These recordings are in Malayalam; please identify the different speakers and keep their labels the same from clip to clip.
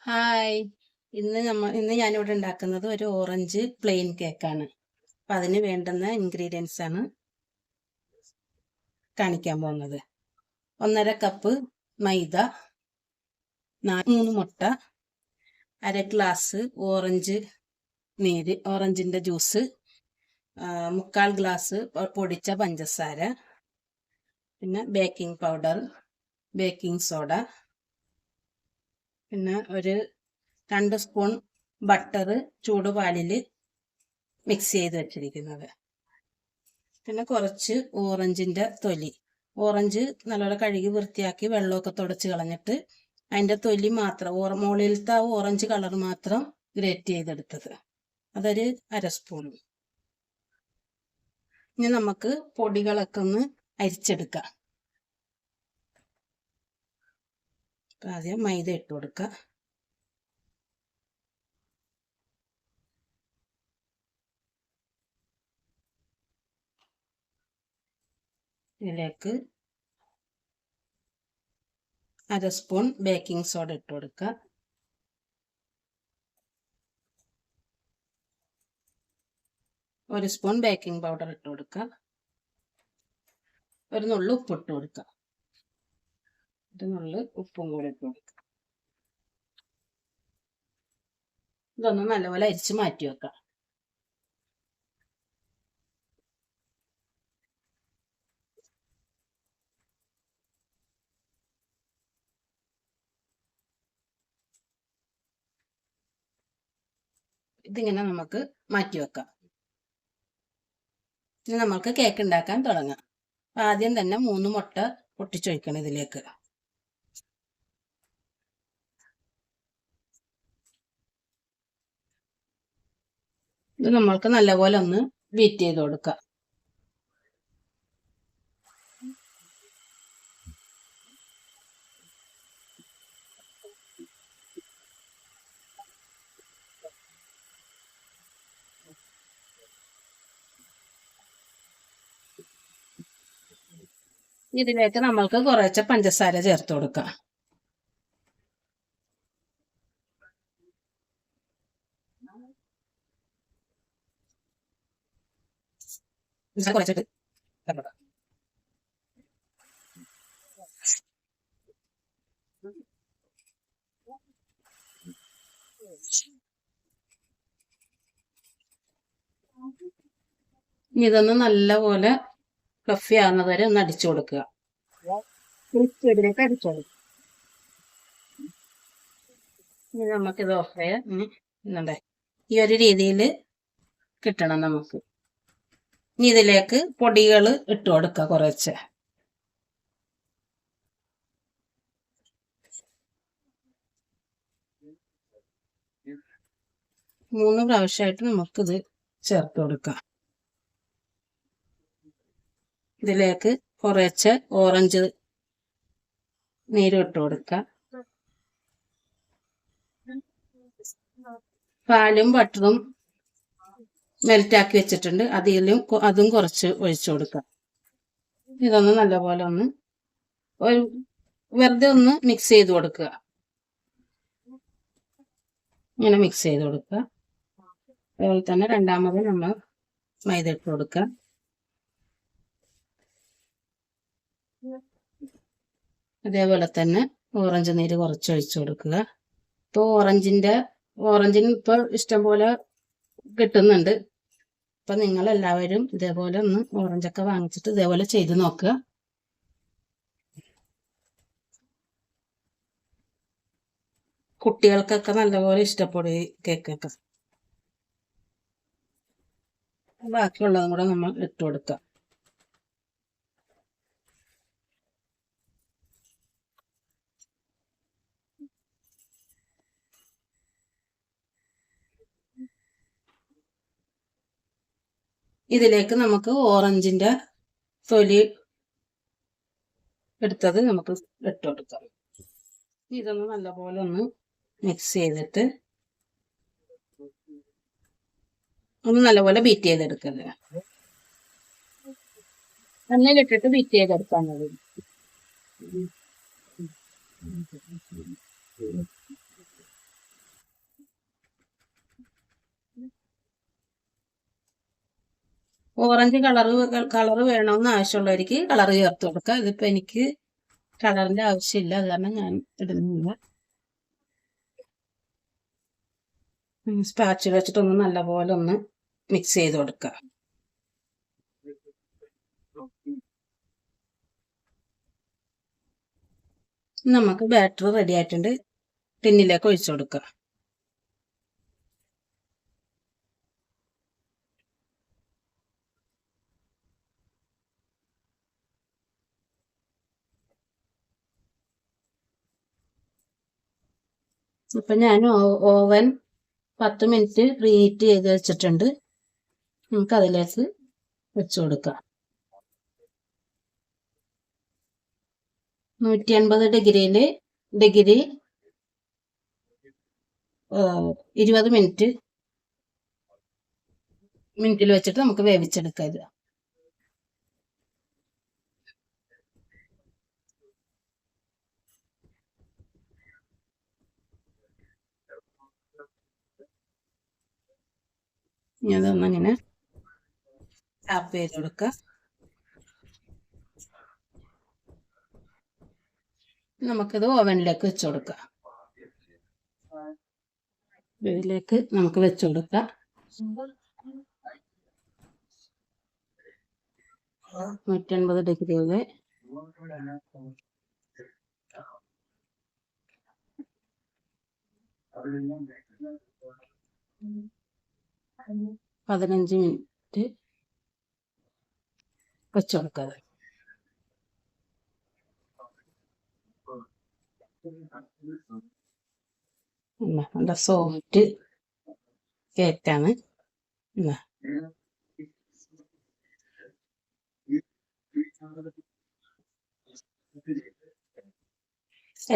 Speaker 1: ഹായ്. ഇന്ന് ഞാനിവിടെ ഉണ്ടാക്കുന്നത് ഒരു ഓറഞ്ച് പ്ലെയിൻ കേക്കാണ്. അപ്പം അതിന് വേണ്ടുന്ന ഇൻഗ്രീഡിയൻസ് ആണ് കാണിക്കാൻ പോകുന്നത്. 1.5 കപ്പ് മൈദ, 3 മുട്ട, 1/2 ഗ്ലാസ് ഓറഞ്ചിന്റെ ജ്യൂസ്, 3/4 ഗ്ലാസ് പൊടിച്ച പഞ്ചസാര, പിന്നെ ബേക്കിംഗ് പൗഡർ, ബേക്കിംഗ് സോഡ, പിന്നെ ഒരു 2 സ്പൂൺ ബട്ടർ ചൂടുപാലിൽ മിക്സ് ചെയ്ത് വെച്ചിരിക്കുന്നത്, പിന്നെ കുറച്ച് ഓറഞ്ചിന്റെ തൊലി. ഓറഞ്ച് നല്ലപോലെ കഴുകി വൃത്തിയാക്കി വെള്ളമൊക്കെ തുടച്ച് കളഞ്ഞിട്ട് അതിന്റെ തൊലി മാത്രം, മുകളിലത്തെ ആ ഓറഞ്ച് കളർ മാത്രം ഗ്രേറ്റ് ചെയ്തെടുത്തത്, അതൊരു 1/2 സ്പൂൺ. ഇനി നമുക്ക് പൊടികളൊക്കെ ഒന്ന് അരിച്ചെടുക്കാം. ആദ്യം മൈദ ഇട്ട് കൊടുക്കാം. ഇതിലേക്ക് 1/2 സ്പൂൺ ബേക്കിംഗ് സോഡ ഇട്ട് കൊടുക്കുക. 1 സ്പൂൺ ബേക്കിംഗ് പൗഡർ ഇട്ട് കൊടുക്കുക. ഒരു നുള്ളു ഉപ്പ് ഇട്ട് കൊടുക്കുക. ഒരു നുള്ളു ഉപ്പും കൂടി ഇട്ട് കൊടുക്കുക. ഇതൊന്ന് നല്ലപോലെ അരിച്ച് മാറ്റി വെക്കാം. ഇതിങ്ങനെ നമുക്ക് മാറ്റി വെക്കാം. ഇനി നമുക്ക് കേക്ക് ഉണ്ടാക്കാൻ തുടങ്ങാം. ആദ്യം തന്നെ 3 മുട്ട പൊട്ടിച്ചൊഴിക്കണം ഇതിലേക്ക്. ഇത് നമ്മൾക്ക് നല്ലപോലെ ഒന്ന് ബീറ്റ് ചെയ്ത് കൊടുക്കാം. ഇതിലേക്ക് നമ്മൾക്ക് കുറച്ച് പഞ്ചസാര ചേർത്ത് കൊടുക്കാം. കുറച്ചിട്ട് ഇതൊന്ന് നല്ലപോലെ ഫ്ലഫി ആകുന്നത് വരെ ഒന്ന് അടിച്ചു കൊടുക്കുക. സ്പീഡിലേക്ക് അടിച്ചു കൊടുക്കുക. ഇനി നമുക്കിത് ഓഫ് ചെയ്യാം. ഇന്നുണ്ടേ ഈ ഒരു രീതിയിൽ കിട്ടണം നമുക്ക്. ഇനി ഇതിലേക്ക് പൊടികൾ ഇട്ട് കൊടുക്കുക. കുറച്ച് 3 പ്രാവശ്യമായിട്ട് നമുക്കിത് ചേർത്ത് കൊടുക്കാം. ഇതിലേക്ക് കുറച്ച് ഓറഞ്ച് നീര് ഇട്ട് കൊടുക്കുക. പാലും ബട്ടറും മെൽറ്റാക്കി വെച്ചിട്ടുണ്ട്, അതും കുറച്ച് ഒഴിച്ചു കൊടുക്കുക. ഇതൊന്ന് നല്ലപോലെ ഒന്ന് വെറുതെ ഒന്ന് മിക്സ് ചെയ്ത് കൊടുക്കുക. ഇങ്ങനെ മിക്സ് ചെയ്ത് കൊടുക്കുക. അതുപോലെ തന്നെ രണ്ടാമത് നമ്മൾ മൈദ ഇട്ട് കൊടുക്കുക. അതേപോലെ തന്നെ ഓറഞ്ച് നീര് കുറച്ച് ഒഴിച്ചു കൊടുക്കുക. ഇപ്പോൾ ഓറഞ്ചിന് ഇപ്പോൾ ഇഷ്ടംപോലെ കിട്ടുന്നുണ്ട്. അപ്പം നിങ്ങളെല്ലാവരും ഇതേപോലെ ഒന്ന് ഓറഞ്ചൊക്കെ വാങ്ങിച്ചിട്ട് ഇതേപോലെ ചെയ്ത് നോക്കുക. കുട്ടികൾക്കൊക്കെ നല്ലപോലെ ഇഷ്ടപ്പെടും ഈ കേക്കൊക്കെ. ബാക്കിയുള്ളതും കൂടെ നമ്മൾ ഇട്ട് കൊടുക്കുക. ഇതിലേക്ക് നമുക്ക് ഓറഞ്ചിന്റെ തൊലി എടുത്തത് നമുക്ക് ഇട്ട് കൊടുക്കാം. ഇതൊന്ന് നല്ലപോലെ ഒന്ന് മിക്സ് ചെയ്തിട്ട് ഒന്ന് നല്ലപോലെ ബീറ്റ് ചെയ്തെടുക്കല്ലേ. എണ്ണയിലിട്ടിട്ട് ബീറ്റ് ചെയ്തെടുക്കാൻ മതി. ഓറഞ്ച് കളറ് വേണമെന്ന് ആവശ്യമുള്ളവർക്ക് കളറ് ചേർത്ത് കൊടുക്കാം. ഇതിപ്പോ എനിക്ക് കളറിന്റെ ആവശ്യമില്ല, അത് കാരണം ഞാൻ ഇടുന്നില്ല. സ്പാച്ചിൽ വെച്ചിട്ടൊന്ന് നല്ലപോലെ ഒന്ന് മിക്സ് ചെയ്ത് കൊടുക്കുക. നമുക്ക് ബാറ്റർ റെഡി ആയിട്ടുണ്ട്. ടിന്നിലേക്ക് ഒഴിച്ചു കൊടുക്കുക. ഇപ്പൊ ഞാൻ ഓവൻ 10 മിനിറ്റ് പ്രീഹീറ്റ് ചെയ്ത് വെച്ചിട്ടുണ്ട്. നമുക്ക് അതിലേക്ക് വെച്ചു കൊടുക്കാം. 180 ഡിഗ്രി 20 മിനിറ്റിൽ വെച്ചിട്ട് നമുക്ക് വേവിച്ചെടുക്കാം ഇത്. ഇനി അതൊന്നിങ്ങനെ ടാപ്പ് ചെയ്ത് കൊടുക്കുക. നമുക്കിത് ഓവനിലേക്ക് വെച്ച് കൊടുക്കാം. ഇതിലേക്ക് നമുക്ക് വെച്ച് കൊടുക്കാം. 180 ഡിഗ്രിയിൽ 15 മിനിറ്റ് വെച്ച് കൊടുക്കുക. നല്ല സോഫ്റ്റ് കേക്കാണ്.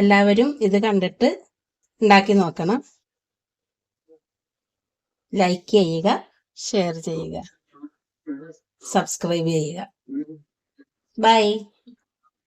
Speaker 1: എല്ലാവരും ഇത് കണ്ടിട്ട് ഉണ്ടാക്കി നോക്കണം. ലൈക്ക് ചെയ്യുക, ഷെയർ ചെയ്യുക, സബ്സ്ക്രൈബ് ചെയ്യുക. ബൈ.